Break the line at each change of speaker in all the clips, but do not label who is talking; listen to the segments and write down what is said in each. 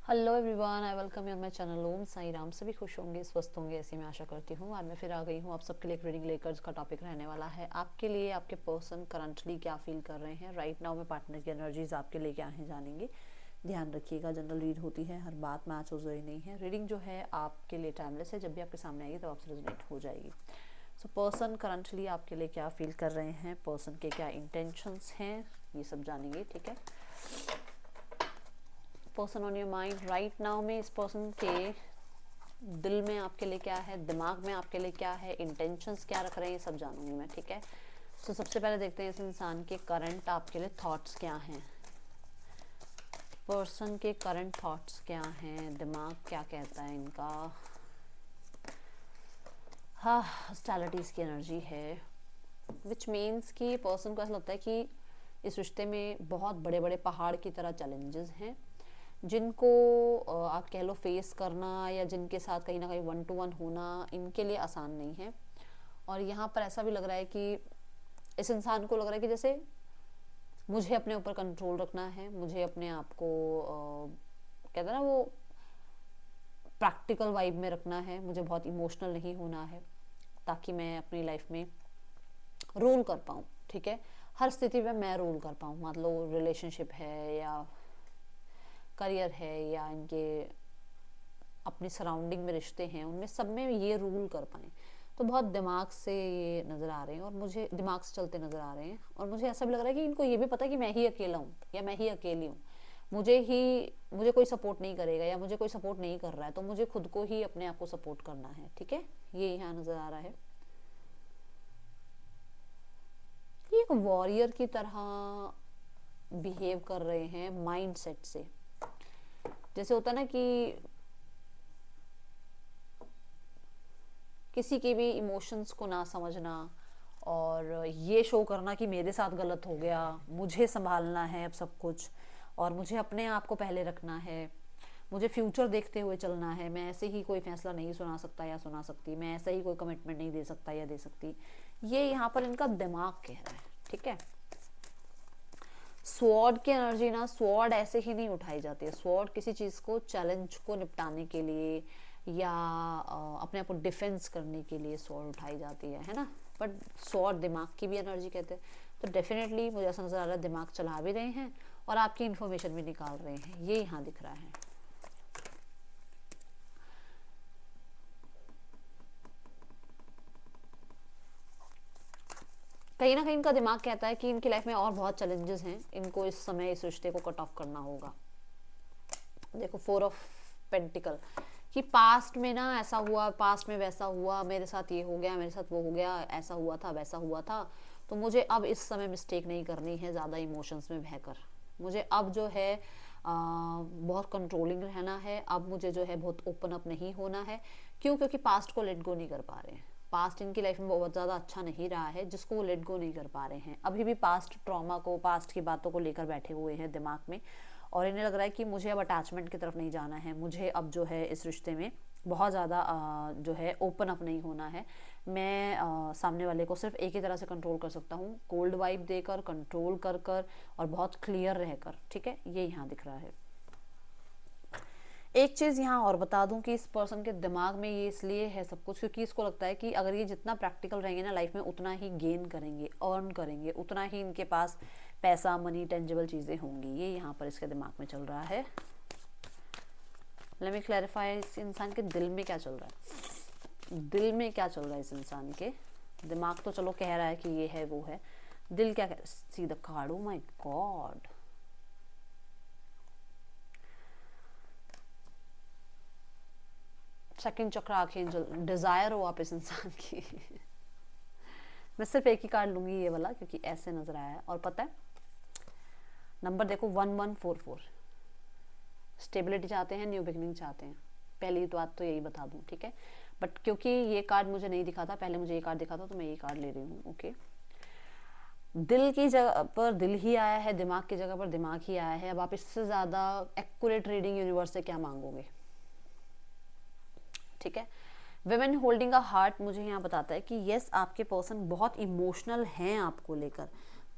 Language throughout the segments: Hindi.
Hello everyone, I welcome you on my channel. Om Sai Ram. सभी खुश होंगे, स्वस्थ होंगे, ऐसी मैं आशा करती हूँ। आज मैं फिर आ गई हूँ आप सबके लिए एक रीडिंग लेकर, जिसका टॉपिक रहने वाला है आपके लिए आपके पर्सन करंटली क्या फील कर रहे हैं राइट नाउ में। पार्टनर की एनर्जीज आपके लिए क्या है जानेंगे। ध्यान रखिएगा, जनरल रीड होती है, हर बात मैच हो जरूरी नहीं है। रीडिंग जो है आपके लिए टाइमलेस है, जब भी आपके सामने आएगी तो आपसे रेजोनेट हो जाएगी। सो पर्सन करंटली आपके लिए क्या फील कर रहे हैं, पर्सन के क्या इंटेंशंस हैं, ये सब जानेंगे। ठीक है, person on your mind right now में, इस पर्सन के दिल में आपके लिए क्या है, दिमाग में आपके लिए क्या है, इंटेंशंस क्या रख रहे हैं, ये सब जानूंगी मैं। ठीक है, तो सबसे पहले देखते हैं इस इंसान के करंट आपके लिए थॉट्स क्या हैं। पर्सन के करंट थॉट्स क्या हैं, दिमाग क्या कहता है इनका। हाँ, हॉस्टिलिटीज की एनर्जी है, विच मीन्स कि पर्सन को ऐसा लगता है कि इस रिश्ते में बहुत बड़े बड़े पहाड़ की तरह चैलेंजेस हैं, जिनको आप कह लो फेस करना, या जिनके साथ कहीं ना कहीं वन टू वन होना इनके लिए आसान नहीं है। और यहाँ पर ऐसा भी लग रहा है कि इस इंसान को लग रहा है कि जैसे मुझे अपने ऊपर कंट्रोल रखना है, मुझे अपने आप को कहते हैं ना वो प्रैक्टिकल वाइब में रखना है, मुझे बहुत इमोशनल नहीं होना है, ताकि मैं अपनी लाइफ में रूल कर पाऊँ। ठीक है, हर स्थिति में मैं रूल कर पाऊँ, मतलब रिलेशनशिप है या करियर है या इनके अपनी सराउंडिंग में रिश्ते हैं, उनमें सब में ये रूल कर पाए। तो बहुत दिमाग से ये नज़र आ रहे हैं, और मुझे दिमाग से चलते नज़र आ रहे हैं। और मुझे ऐसा भी लग रहा है कि इनको ये भी पता है कि मैं ही अकेला हूँ या मैं ही अकेली हूँ, मुझे कोई सपोर्ट नहीं करेगा या मुझे कोई सपोर्ट नहीं कर रहा है, तो मुझे खुद को ही अपने आप को सपोर्ट करना है। ठीक है, ये यहाँ नज़र आ रहा है। ये एक वॉरियर की तरह बिहेव कर रहे हैं माइंड सेट से। जैसे होता है ना कि किसी के भी इमोशंस को ना समझना और ये शो करना कि मेरे साथ गलत हो गया, मुझे संभालना है अब सब कुछ, और मुझे अपने आप को पहले रखना है, मुझे फ्यूचर देखते हुए चलना है, मैं ऐसे ही कोई फैसला नहीं सुना सकता या सुना सकती, मैं ऐसे ही कोई कमिटमेंट नहीं दे सकता या दे सकती। ये यहाँ पर इनका दिमाग कह रहा है। ठीक है, स्वॉर्ड की एनर्जी ना, स्वॉर्ड ऐसे ही नहीं उठाई जाती है। स्वॉर्ड किसी चीज़ को, चैलेंज को निपटाने के लिए या अपने आप को डिफेंस करने के लिए स्वॉर्ड उठाई जाती है ना। बट स्वॉर्ड दिमाग की भी एनर्जी कहते हैं। तो डेफिनेटली मुझे ऐसा नज़र आ रहा है दिमाग चला भी रहे हैं और आपकी इन्फॉर्मेशन भी निकाल रहे हैं, ये यहाँ दिख रहा है। कहीं ना कहीं इनका दिमाग कहता है कि इनकी लाइफ में और बहुत चैलेंजेस हैं, इनको इस समय इस रिश्ते को कट ऑफ करना होगा। देखो, 4 ऑफ पेंटिकल, कि पास्ट में ना ऐसा हुआ, पास्ट में वैसा हुआ, मेरे साथ ये हो गया, मेरे साथ वो हो गया, ऐसा हुआ था वैसा हुआ था, तो मुझे अब इस समय मिस्टेक नहीं करनी है ज़्यादा इमोशंस में बहकर। मुझे अब जो है बहुत कंट्रोलिंग रहना है, अब मुझे जो है बहुत ओपन अप नहीं होना है। क्यों? क्योंकि पास्ट को लेट गो नहीं कर पा रहे हैं। पास्ट इनकी लाइफ में बहुत ज़्यादा अच्छा नहीं रहा है, जिसको वो लेट गो नहीं कर पा रहे हैं। अभी भी पास्ट ट्रॉमा को, पास्ट की बातों को लेकर बैठे हुए हैं दिमाग में, और इन्हें लग रहा है कि मुझे अब अटैचमेंट की तरफ नहीं जाना है, मुझे अब जो है इस रिश्ते में बहुत ज़्यादा जो है ओपन अप नहीं होना है। मैं सामने वाले को सिर्फ एक ही तरह से कंट्रोल कर सकता हूँ, कोल्ड वाइब देकर, कंट्रोल कर कर और बहुत क्लियर रहकर। ठीक है, ये यहाँ दिख रहा है। एक चीज़ यहाँ और बता दूं कि इस पर्सन के दिमाग में ये इसलिए है सब कुछ, क्योंकि इसको लगता है कि अगर ये जितना प्रैक्टिकल रहेंगे ना लाइफ में, उतना ही गेन करेंगे, अर्न करेंगे, उतना ही इनके पास पैसा, मनी, टेंजिबल चीज़ें होंगी। ये यहाँ पर इसके दिमाग में चल रहा है। लेट मी क्लैरिफाई, इस इंसान के दिल में क्या चल रहा है। दिल में क्या चल रहा है इस इंसान के। दिमाग तो चलो कह रहा है कि ये है वो है, दिल क्या कह रहा है। See the card, oh my God. Second चक्र, आर्कएंजल, डिजायर हो आप इस इंसान की। मैं सिर्फ एक ही कार्ड लूंगी, ये वाला, क्योंकि ऐसे नजर आया है। और पता है नंबर देखो, 1144, स्टेबिलिटी चाहते हैं, न्यू बिगनिंग चाहते हैं। पहली बात तो यही बता दूं, ठीक है। बट क्योंकि ये कार्ड मुझे नहीं दिखा था, पहले मुझे ये कार्ड दिखा था, तो मैं ये कार्ड ले रही हूँ। ओके, दिल की जगह पर दिल ही आया है, दिमाग की जगह पर दिमाग ही आया है। अब आप इससे ज़्यादा एक्यूरेट रीडिंग यूनिवर्स से क्या मांगोगे। ठीक है, वेमेन होल्डिंग अ हार्ट मुझे यहाँ बताता है कि यस, आपके पर्सन बहुत इमोशनल हैं आपको लेकर,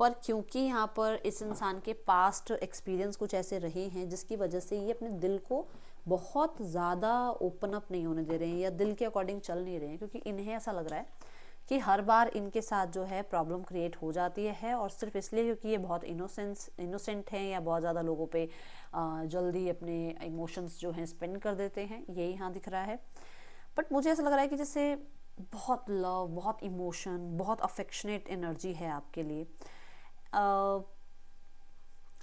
पर क्योंकि यहाँ पर इस इंसान के पास्ट एक्सपीरियंस कुछ ऐसे रहे हैं जिसकी वजह से ये अपने दिल को बहुत ज़्यादा ओपन अप नहीं होने दे रहे हैं या दिल के अकॉर्डिंग चल नहीं रहे हैं, क्योंकि इन्हें ऐसा लग रहा है कि हर बार इनके साथ जो है प्रॉब्लम क्रिएट हो जाती है, और सिर्फ इसलिए क्योंकि ये बहुत इनोसेंट हैं या बहुत ज़्यादा लोगों पे जल्दी अपने इमोशंस जो हैं स्पेंड कर देते हैं, ये यहाँ दिख रहा है। बट मुझे ऐसा लग रहा है कि जैसे बहुत लव, बहुत इमोशन, बहुत अफेक्शनेट एनर्जी है आपके लिए।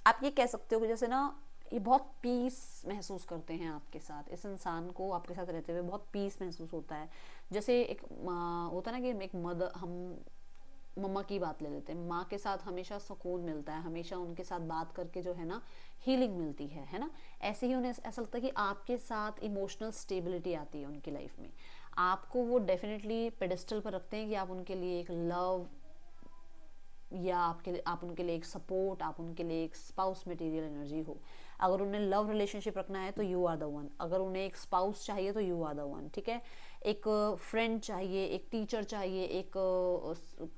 आप ये कह सकते हो कि जैसे ना ये बहुत पीस महसूस करते हैं आपके साथ, इस इंसान को आपके साथ रहते हुए बहुत पीस महसूस होता है। जैसे एक होता है ना कि एक मदर, हम मम्मा की बात ले लेते हैं, माँ के साथ हमेशा सुकून मिलता है, हमेशा उनके साथ बात करके जो है ना हीलिंग मिलती है ना। ऐसे ही उन्हें ऐसा लगता है कि आपके साथ इमोशनल स्टेबिलिटी आती है उनकी लाइफ में। आपको वो डेफिनेटली पेडिस्टल पर रखते हैं कि आप उनके लिए एक लव, या आप उनके लिए एक सपोर्ट, आप उनके लिए एक स्पाउस मटेरियल एनर्जी हो। अगर उन्हें लव रिलेशनशिप रखना है तो यू आर द वन, अगर उन्हें एक स्पाउस चाहिए तो यू आर द वन, ठीक है। एक फ्रेंड चाहिए, एक टीचर चाहिए, एक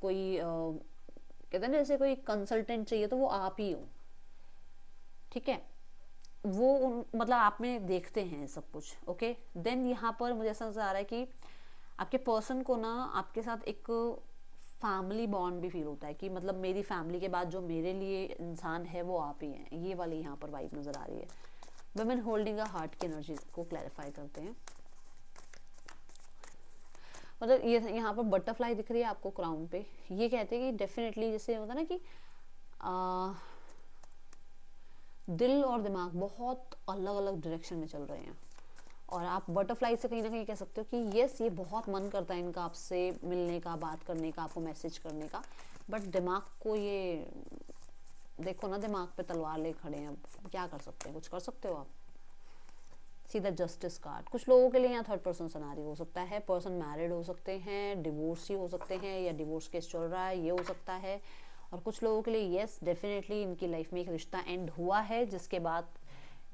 कोई कहते हैं ना जैसे कोई कंसल्टेंट चाहिए, तो वो आप ही हो, ठीक है। वो मतलब आप में देखते हैं सब कुछ, ओके। देन यहाँ पर मुझे ऐसा नजर आ रहा है कि आपके पर्सन को ना आपके साथ एक फैमिली बॉन्ड भी फील होता है, कि मतलब मेरी फैमिली के बाद जो मेरे लिए इंसान है वो आप ही हैं, ये वाली यहाँ पर वाइब नज़र आ रही है। वुमेन होल्डिंग अ हार्ट की एनर्जी को क्लैरिफाई करते हैं। मतलब ये यहाँ पर बटरफ्लाई दिख रही है आपको क्राउन पे, ये कहते हैं कि डेफिनेटली जैसे होता है ना कि दिल और दिमाग बहुत अलग अलग डायरेक्शन में चल रहे हैं, और आप बटरफ्लाई से कहीं ना कहीं कह सकते हो कि यस, ये बहुत मन करता है इनका आपसे मिलने का, बात करने का, आपको मैसेज करने का, बट दिमाग को ये देखो ना, दिमाग पे तलवार ले खड़े हैं। अब क्या कर सकते हैं, कुछ कर सकते हो आप। सीधा जस्टिस कार्ड, कुछ लोगों के लिए यहाँ थर्ड पर्सन सिनेरियो हो सकता है, पर्सन मैरिड हो सकते हैं, डिवोर्सी हो सकते हैं, या डिवोर्स केस चल रहा है, ये हो सकता है। और कुछ लोगों के लिए यस, डेफिनेटली इनकी लाइफ में एक रिश्ता एंड हुआ है, जिसके बाद,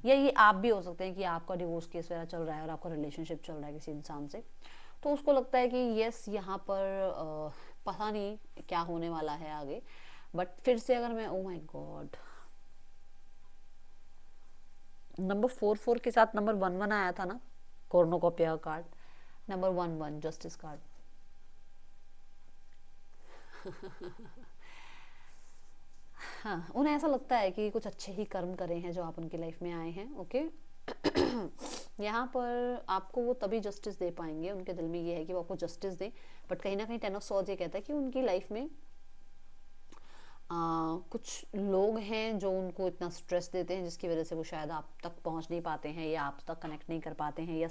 या ये आप भी हो सकते हैं कि आपका डिवोर्स केस वगैरह चल रहा है और आपका रिलेशनशिप चल रहा है किसी इंसान से, तो उसको लगता है कि यस, यहाँ पर पता नहीं क्या होने वाला है आगे। बट फिर से अगर मैं, ओ माय गॉड, नंबर 4 के साथ नंबर 1 आया था ना, cornucopia card, number 1 justice card. हाँ, उन्हें ऐसा लगता है कि कुछ अच्छे ही कर्म करे हैं जो आप उनकी लाइफ में आए हैं, ओके। यहाँ पर आपको वो तभी जस्टिस दे पाएंगे, उनके दिल में ये है कि वो आपको जस्टिस दें, बट कहीं ना कहीं 10 ऑफ सॉर्ड्स ये कहता है कि उनकी लाइफ में कुछ लोग हैं जो उनको इतना स्ट्रेस देते हैं जिसकी वजह से वो शायद आप तक पहुंच नहीं पाते हैं, या आप तक कनेक्ट नहीं कर पाते हैं, या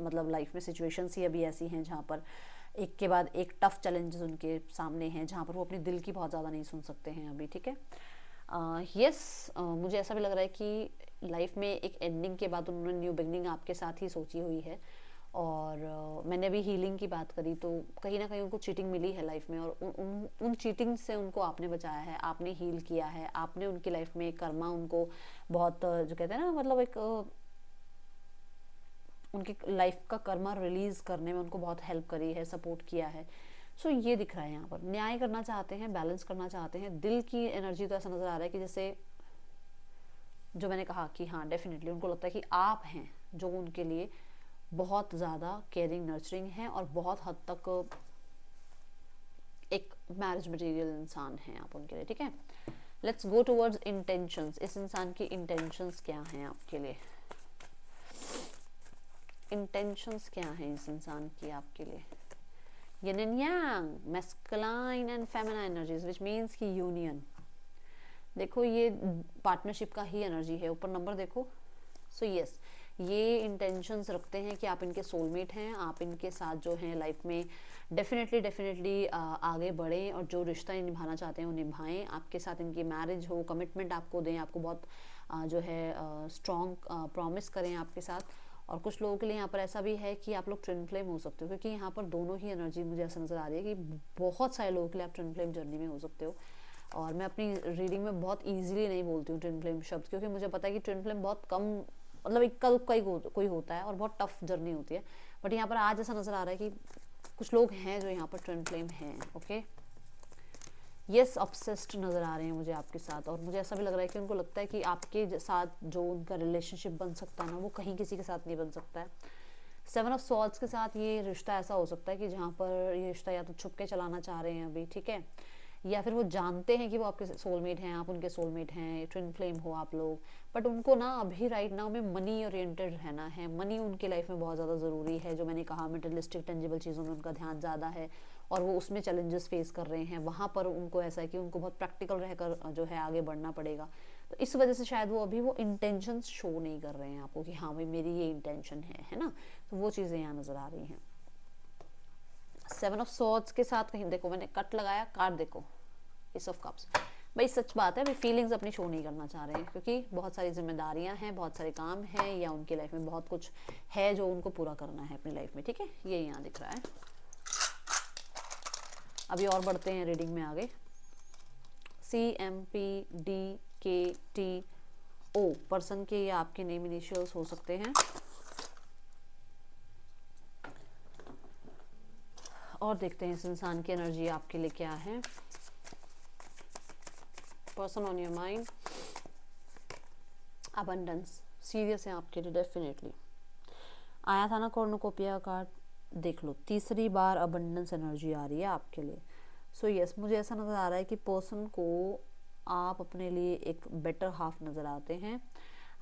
मतलब लाइफ में सिचुएशंस ही अभी ऐसी हैं जहाँ पर एक के बाद एक टफ चैलेंजेस उनके सामने हैं, जहाँ पर वो अपने दिल की बहुत ज़्यादा नहीं सुन सकते हैं अभी, ठीक है। मुझे ऐसा भी लग रहा है कि लाइफ में एक एंडिंग के बाद उन्होंने न्यू बिगनिंग आपके साथ ही सोची हुई है। और मैंने अभी हीलिंग की बात करी, तो कहीं ना कहीं उनको चीटिंग मिली है लाइफ में, और उन चीटिंग से उनको आपने बचाया है, आपने हील किया है, आपने उनकी लाइफ में कर्मा उनको बहुत जो कहते हैं ना, मतलब एक उनकी लाइफ का कर्मा रिलीज करने में उनको बहुत हेल्प करी है, सपोर्ट किया है। सो ये दिख रहा है यहाँ पर न्याय करना चाहते हैं, बैलेंस करना चाहते हैं। दिल की एनर्जी तो ऐसा नजर आ रहा है कि जैसे जो मैंने कहा कि हाँ, डेफिनेटली उनको लगता है कि आप हैं जो उनके लिए बहुत ज़्यादा केयरिंग, नर्चरिंग है, और बहुत हद तक एक मैरिज मटेरियल इंसान है आप उनके लिए, ठीक है। Let's go towards intentions. इस इंसान की इंटेंशंस क्या हैं आपके लिए, इंटेंशंस क्या हैं इस इंसान की आपके लिए। Yin and yang, masculine and feminine energies, which means कि यूनियन। देखो ये पार्टनरशिप का ही एनर्जी है, ऊपर नंबर देखो। सो यस, ये इंटेंशंस रखते हैं कि आप इनके सोलमेट हैं, आप इनके साथ जो हैं लाइफ में डेफिनेटली आगे बढ़ें, और जो रिश्ता निभाना चाहते हैं वो निभाएं, आपके साथ इनकी मैरिज हो, कमिटमेंट आपको दें, आपको बहुत जो है स्ट्रॉन्ग प्रॉमिस करें आपके साथ। और कुछ लोगों के लिए यहाँ पर ऐसा भी है कि आप लोग ट्विन फ्लेम हो सकते हो, क्योंकि यहाँ पर दोनों ही एनर्जी मुझे ऐसा नजर आ रही है कि बहुत सारे लोगों के लिए आप ट्विन फ्लेम जर्नी में हो सकते हो। और मैं अपनी रीडिंग में बहुत इजीली नहीं बोलती हूँ ट्विन फ्लेम शब्द, क्योंकि मुझे पता है कि ट्विन फ्लेम बहुत कम, मतलब इक्का दुक्का ही कोई होता है, और बहुत टफ जर्नी होती है। बट यहाँ पर आज ऐसा नजर आ रहा है कि कुछ लोग हैं जो यहाँ पर ट्विन फ्लेम हैं, ओके। यस ऑब्सेस्ड नज़र आ रहे हैं मुझे आपके साथ, और मुझे ऐसा भी लग रहा है कि उनको लगता है कि आपके साथ जो उनका रिलेशनशिप बन सकता है ना, वो कहीं किसी के साथ नहीं बन सकता है। 7 ऑफ सॉर्ड्स के साथ ये रिश्ता ऐसा हो सकता है कि जहाँ पर ये रिश्ता या तो छुप के चलाना चाह रहे हैं अभी, ठीक है, या फिर वो जानते हैं कि वो आपके सोलमेट हैं, आप उनके सोलमेट हैं, ट्विन फ्लेम हो आप लोग, बट उनको ना अभी राइट नाउ में मनी ओरिएंटेड रहना है। मनी उनके लाइफ में बहुत ज़्यादा ज़रूरी है, जो मैंने कहा मटेरियलिस्टिक टेंजिबल चीज़ों में उनका ध्यान ज़्यादा है, और वो उसमें चैलेंजेस फेस कर रहे हैं। वहाँ पर उनको ऐसा है कि उनको बहुत प्रैक्टिकल रहकर जो है आगे बढ़ना पड़ेगा। तो इस वजह से शायद वो अभी वो इंटेंशंस शो नहीं कर रहे हैं आपको कि हाँ भाई मेरी ये इंटेंशन है ना। तो वो चीज़ें यहाँ नज़र आ रही हैं। 7 ऑफ सॉर्ड्स के साथ कहीं देखो मैंने कट लगाया, कार्ड देखो एस ऑफ कप्स। भाई सच बात है, भाई फीलिंग्स अपनी शो नहीं करना चाह रहे हैं, क्योंकि बहुत सारी जिम्मेदारियां हैं, बहुत सारे काम हैं, या उनकी लाइफ में बहुत कुछ है जो उनको पूरा करना है अपनी लाइफ में, ठीक है, ये यहाँ दिख रहा है। अभी और बढ़ते हैं रीडिंग में आगे। CMPDKTO पर्सन के या आपके नेम इनिशियल्स हो सकते हैं। और देखते हैं इस इंसान की एनर्जी आपके लिए क्या है। Person on your mind, abundance serious है आपके लिए डेफिनेटली। आया था ना कॉर्नुकोपिया कार्ड, देख लो तीसरी बार अबंडेंस एनर्जी आ रही है आपके लिए। सो यस, मुझे ऐसा नज़र आ रहा है कि पर्सन को आप अपने लिए एक बेटर हाफ नज़र आते हैं।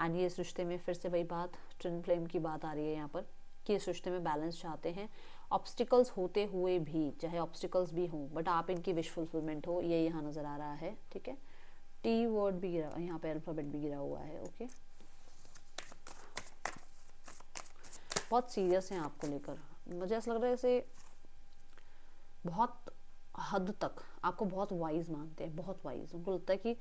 एंड ये इस रिश्ते में फिर से वही बात, ट्विन फ्लेम की बात आ रही है यहाँ पर, कि इस रिश्ते में बैलेंस चाहते हैं। ऑब्स्टिकल्स होते हुए भी, चाहे ऑब्स्टिकल्स भी हों, बट आप इनकी विश फुलफिलमेंट हो, ये यहाँ नज़र आ रहा है, ठीक है। टी वर्ड भी गिरा, यहाँ पे अल्फाबेट भी गिरा हुआ है, ओके। बहुत सीरियस हैं आपको लेकर, मुझे ऐसा लग रहा है जैसे बहुत हद तक आपको बहुत वाइज मानते हैं, बहुत वाइज। उनको लगता है कि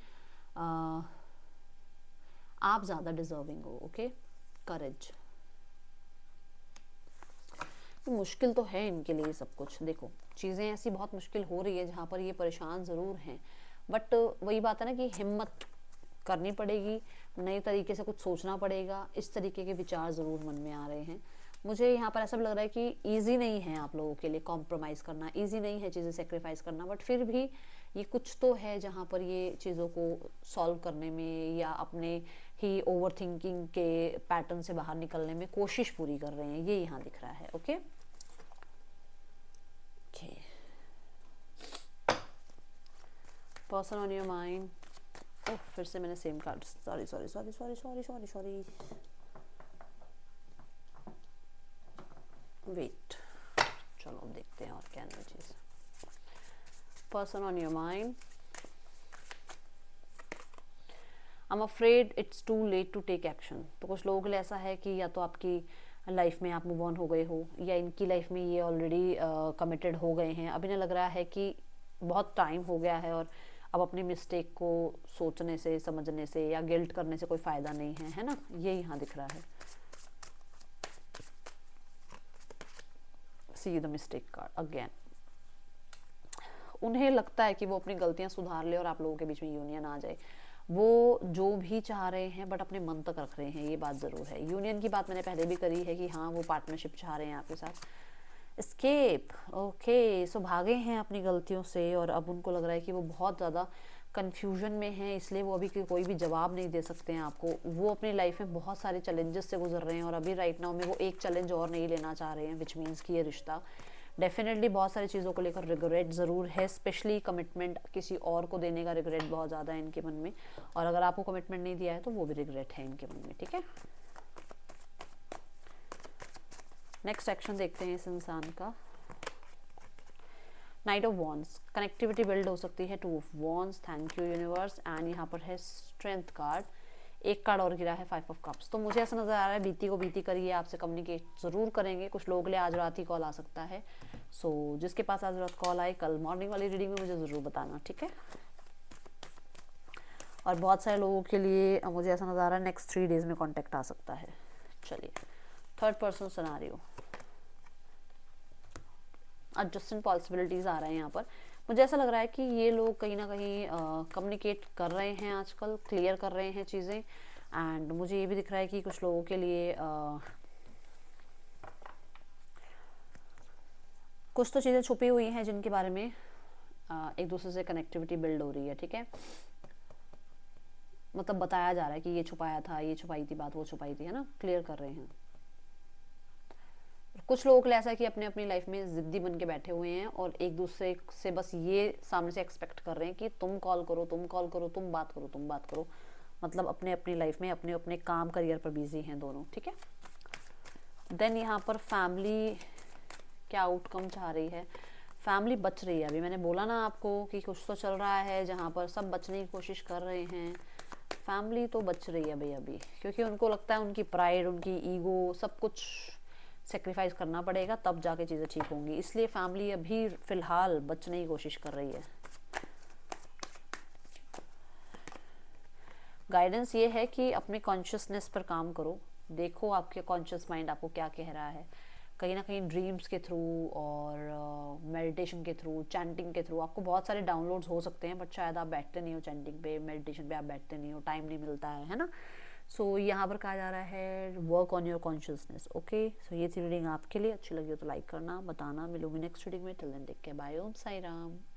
आप ज़्यादा डिजर्विंग हो, ओके। करेज, मुश्किल तो है इनके लिए सब कुछ। देखो चीज़ें ऐसी बहुत मुश्किल हो रही है जहाँ पर ये परेशान ज़रूर हैं, बट वही बात है ना कि हिम्मत करनी पड़ेगी, नए तरीके से कुछ सोचना पड़ेगा। इस तरीके के विचार ज़रूर मन में आ रहे हैं। मुझे यहाँ पर ऐसा भी लग रहा है कि ईजी नहीं है आप लोगों के लिए कॉम्प्रोमाइज़ करना, ईजी नहीं है चीज़ें सेक्रीफाइस करना, बट फिर भी ये कुछ तो है जहाँ पर ये चीज़ों को सॉल्व करने में या अपने ही ओवर थिंकिंग के पैटर्न से बाहर निकलने में कोशिश पूरी कर रहे हैं, ये यहाँ दिख रहा है, okay. Person on your mind, oh फिर से मैंने same card, sorry sorry sorry sorry sorry sorry sorry, wait, चलो देखते हैं और क्या energies. Person on your mind, I am afraid it's too late to take action. तो कुछ लोगों के लिए ऐसा है कि या तो आपकी लाइफ में आप मूव ऑन हो गए हो, या इनकी लाइफ में ये ऑलरेडी कमिटेड हो गए हैं। अब इन्हें लग रहा है कि बहुत टाइम हो गया है और अब अपनी मिस्टेक को सोचने से, समझने से या गिल्ट करने से कोई फ़ायदा नहीं है, है ना, ये यहाँ दिख रहा है। See the mistake card again. उन्हें लगता है कि वो अपनी गलतियां सुधार ले और आप लोगों के बीच में यूनियन आ जाए। वो जो भी चाह रहे हैं बट अपने मन तक रख रहे हैं, ये बात ज़रूर है। यूनियन की बात मैंने पहले भी करी है कि हाँ वो पार्टनरशिप चाह रहे हैं आपके साथ। एस्केप, ओके, सो भागे हैं अपनी गलतियों से और अब उनको लग रहा है कि वो बहुत ज़्यादा कन्फ्यूजन में हैं, इसलिए वो अभी कोई भी जवाब नहीं दे सकते हैं आपको। वो अपनी लाइफ में बहुत सारे चैलेंजेस से गुजर रहे हैं और अभी राइट नाउ में वो एक चैलेंज और नहीं लेना चाह रहे हैं, विच मीन्स कि ये रिश्ता डेफिनेटली बहुत सारी चीज़ों को लेकर रिग्रेट ज़रूर है, स्पेशली कमिटमेंट किसी और को देने का रिग्रेट बहुत ज़्यादा है इनके मन में, और अगर आपको कमिटमेंट नहीं दिया है तो वो भी रिग्रेट है इनके मन में, ठीक है। नेक्स्ट एक्शन देखते हैं इस इंसान का। Night of wands, connectivity build हो सकती है। 2 of wands, thank you universe. And यहाँ पर है स्ट्रेंथ कार्ड, एक कार्ड और गिरा है 5 ऑफ कप्स। तो मुझे ऐसा नज़र आ रहा है बीती को बीती करिए, आपसे कम्युनिकेट ज़रूर करेंगे। कुछ लोगों के लिए आज रात ही कॉल आ सकता है, सो जिसके पास आज रात कॉल आए कल मॉर्निंग वाली रीडिंग में मुझे ज़रूर बताना, ठीक है। और बहुत सारे लोगों के लिए मुझे ऐसा नज़र आ रहा है नेक्स्ट 3 डेज में कॉन्टेक्ट आ सकता है। चलिए, third person scenario, adjustment possibilities आ रहे हैं यहाँ पर। मुझे ऐसा लग रहा है कि ये लोग कहीं ना कहीं कम्युनिकेट कर रहे हैं आजकल, क्लियर कर रहे हैं चीज़ें। एंड मुझे ये भी दिख रहा है कि कुछ लोगों के लिए कुछ तो चीज़ें छुपी हुई हैं जिनके बारे में एक दूसरे से कनेक्टिविटी बिल्ड हो रही है, ठीक है। मतलब बताया जा रहा है कि ये छुपाया था, ये छुपाई थी बात, वो छुपाई थी, है ना, क्लियर कर रहे हैं। कुछ लोगों के लिए ऐसा है कि अपने अपनी लाइफ में जिद्दी बन के बैठे हुए हैं और एक दूसरे से बस ये सामने से एक्सपेक्ट कर रहे हैं कि तुम कॉल करो, तुम कॉल करो, तुम बात करो, तुम बात करो। मतलब अपने अपनी लाइफ में अपने अपने काम करियर पर बिजी हैं दोनों, ठीक है। देन यहाँ पर फैमिली क्या आउटकम चाह रही है, फैमिली बच रही है। अभी मैंने बोला ना आपको कि कुछ तो चल रहा है जहाँ पर सब बचने की कोशिश कर रहे हैं। फैमिली तो बच रही है भाई अभी, क्योंकि उनको लगता है उनकी प्राइड, उनकी ईगो, सब कुछ सेक्रीफाइस करना पड़ेगा तब जाके चीज़ें ठीक होंगी। इसलिए फैमिली अभी फ़िलहाल बचने की कोशिश कर रही है। गाइडेंस ये है कि अपने कॉन्शियसनेस पर काम करो, देखो आपके कॉन्शियस माइंड आपको क्या कह रहा है। कहीं ना कहीं ड्रीम्स के थ्रू और मेडिटेशन के थ्रू, चैंटिंग के थ्रू आपको बहुत सारे डाउनलोड्स हो सकते हैं, बट शायद आप बैठते नहीं हो चैंटिंग पे, मेडिटेशन पे आप बैठते नहीं हो, टाइम नहीं मिलता है ना। सो यहाँ पर कहा जा रहा है work on your consciousness. Okay, so ये थी रीडिंग आपके लिए। अच्छी लगी हो तो लाइक करना, बताना। मिलूंगी नेक्स्ट रीडिंग में। Till then take care, bye, Om Sai Ram.